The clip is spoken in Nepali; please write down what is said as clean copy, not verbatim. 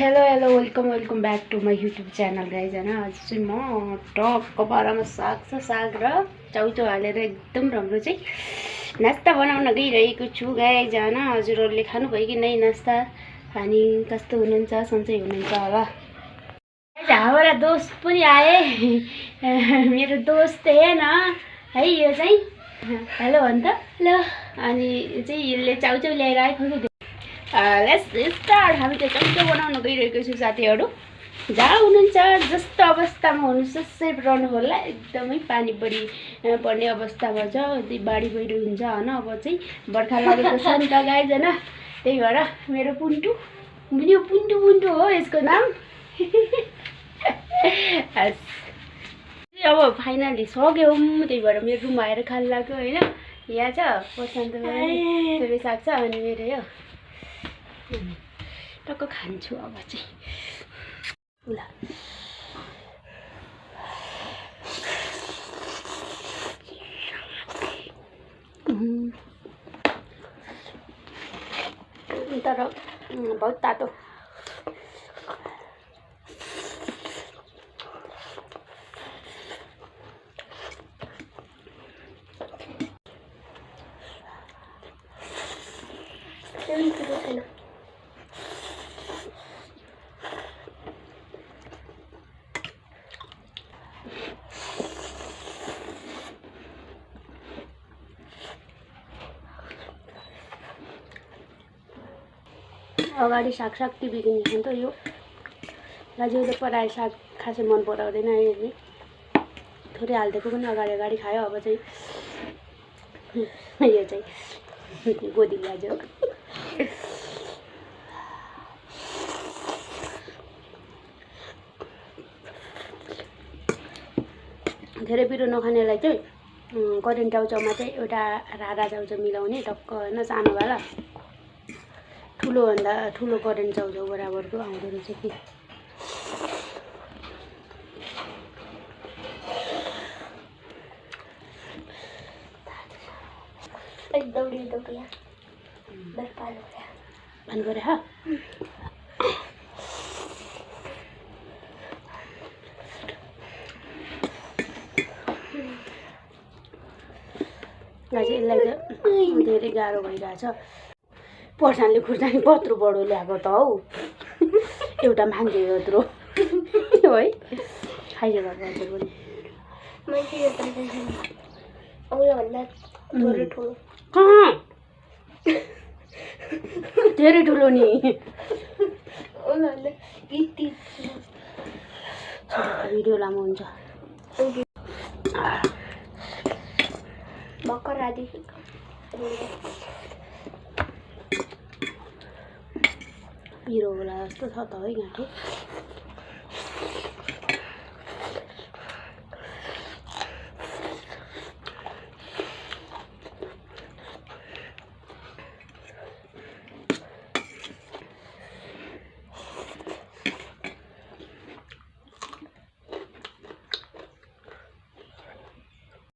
Hello welcome back to my YouTube channel guys होइन। आज चाहिँ म टक्क बाह्रमा साग र चाउचाउ हालेर एकदम राम्रो चाहिँ नास्ता बनाउन गइरहेको छु गाइज होइन। हजुरहरूले खानुभयो कि नै नास्ता अनि कस्तो हुनुहुन्छ, सन्चै हुनुहुन्छ होला। हाम्रा दोस्त पनि आए मेरो दोस्त हेर्न है यो चाहिँ हेलो भन्छ ल। अनि चाहिँ यसले चाउचाउ ल्याएर आइपुग्यो। Let's start. हामी चाहिँ चाउचाउ बनाउन गइरहेको छु साथीहरू। जहाँ हुनुहुन्छ जस्तो अवस्थामा हुनुहुन्छ त्यसै रहनु होला। एकदमै पानी बढी पर्ने अवस्थामा छ, बाढी पहिरो हुन्छ होइन। अब चाहिँ बर्खा लागेको छ नि त गाइज होइन। त्यही भएर मेरो पुन्टु पुन्टु हो यसको नाम। अब फाइनली सक्यौँ। त्यही भएर मेरो रुम आएर खान लाग्यो होइन। यहाँ छ प्रशान्त साग छ अनि मेरो यो टक्क खान्छु अब चाहिँ ल। तर बहुत तातो। अगाडि साग टिपेको नि त यो दाजुले पराएर साग खासै मन पराउँदैन यसले। थोरै हालिदिएको पनि अगाडि खायो। अब चाहिँ यो चाहिँ गोदी दाजु धेरै पिरो नखानेलाई चाहिँ करेन्ट चाउचाउमा चाहिँ एउटा राधा चाउचाउ मिलाउने टक्क होइन। सानोवाला ठुलोभन्दा ठुलो करेन्ट चाउचाउ बराबरको आउँदो रहेछ कि। बंद करे हाँ। यसलाई त धेरै गाह्रो भइरहेछ। पर्सानले खुर्सानी कत्रो बडो ल्याएको त हौ। एउटा मान्छे यत्रो है खाइदियो हजुर पनि धेरै ठुलो नि। भिडियो लामो हुन्छ। भर्खर आदि पिरो होला जस्तो छ त है गाँठे।